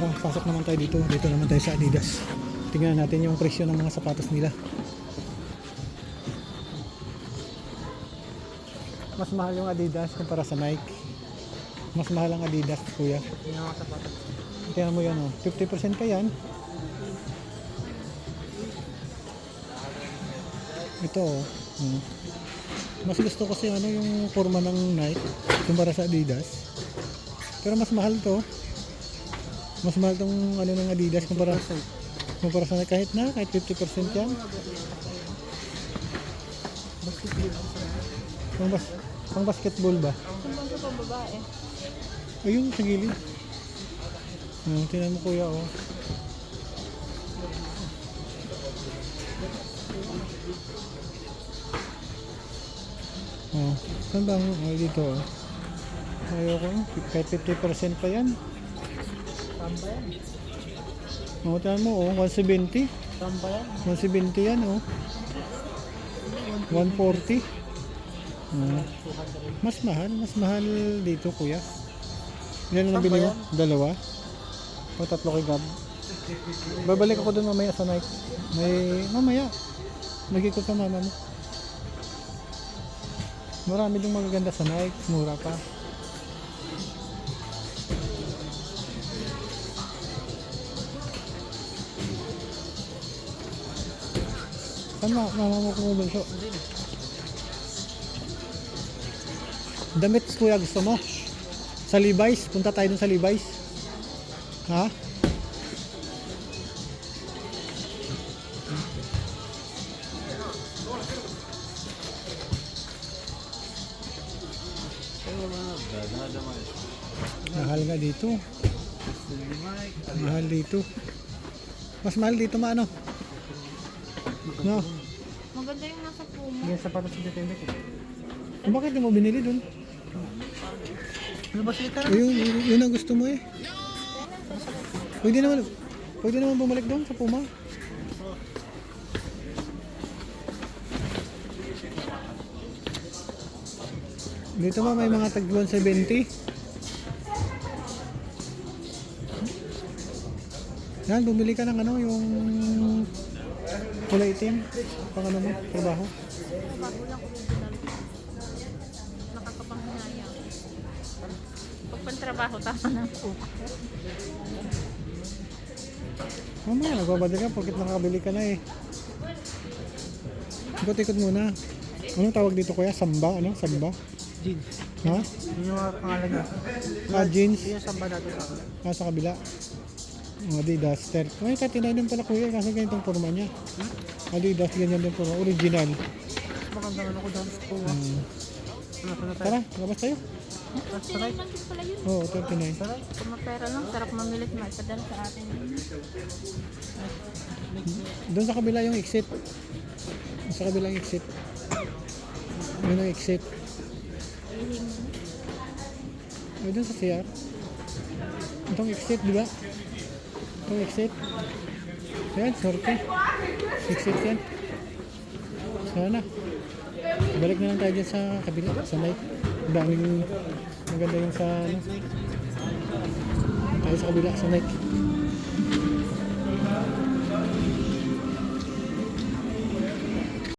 Tara, pasok naman tayo dito. Dito naman tayo sa Adidas. Tingnan natin yung presyo ng mga sapatos nila. Mas mahal yung Adidas kumpara sa Nike. Mas mahal ang Adidas, kuya. Yung mga sapatos. Tingnan mo yan, oh. 50% pa yan. Ito, oh. Mas gusto kasi ano yung forma ng Nike kumpara sa Adidas. Pero mas mahal to. Mas mahal tong ano ng Adidas kumpara sa Nike. Kahit 50% yan. Pang basketball ba? Kumbang sa pambabae. Ayun, sa gilid. Tingnan mo kuya, oh. Saan ba ang dito, oh? Ayoko, kahit 50% pa yan. Tamba yan. Tingnan mo, oh, 170. Tamba yan. 170 yan, oh. 140. Mas mahal dito, kuya. Yan ang nabili mo? Dalawa? O tatlo kay Gab? Babalik ako dun mamaya sa Nike. Mamaya. Mag-ikot ka mama mo. Marami ding magaganda sa Nike. Mura pa. Saan mama mo kumubulso? Damit kuya gusto mo? Sa Levi's? Punta tayo dun sa Levi's. Ha? Mahal nga dito. Mahal dito. Mas mahal dito maano? No? Maganda yung nasa Puma. Yung sapatos sa detende ko. Bakit di mo binili dun? Ano ba siya? Yun ang gusto mo eh. Pwede naman bumalik doon sa Puma. Dito ba may mga tag 170? Yan, bumili ka ng ano, yung kulay itim. Pang ano mo, trabaho. Bago lang original. Nakakapanghinayang. Pag pantrabaho, tama na. Mamaya, nagbabalik ka porkit nakakabili ka na eh. Ikot-ikot muna. Anong tawag dito kuya? Samba? Ano? Samba? Jeans. Ha? Yun yung mga pangalan niya. Jeans? Yun yung samba natin sa akin. Sa kabila. Adidas. May 39 din pala kuya kasi ganitong forma niya. Adidas, ganyan din forma. Original. Magandang ano ko dyan. Ano tayo? Tara, labas tayo. Tinay lang din pala yun. Oo, 39. Saray? Kung mapera lang, sarap mamilit, maipadala sa atin. Doon sa kabila yung exit. Sa kabila yung exit. Yun ang exit. Ihing. Ay, doon sa CR. Itong exit, di ba? Itong exit. Ayan, sorry. Exit yan. Sana. Balik na lang tayo dyan sa kabila, sa Nike. Ang daming maganda yung sa ano. Tayo sa kabila, sa Nike.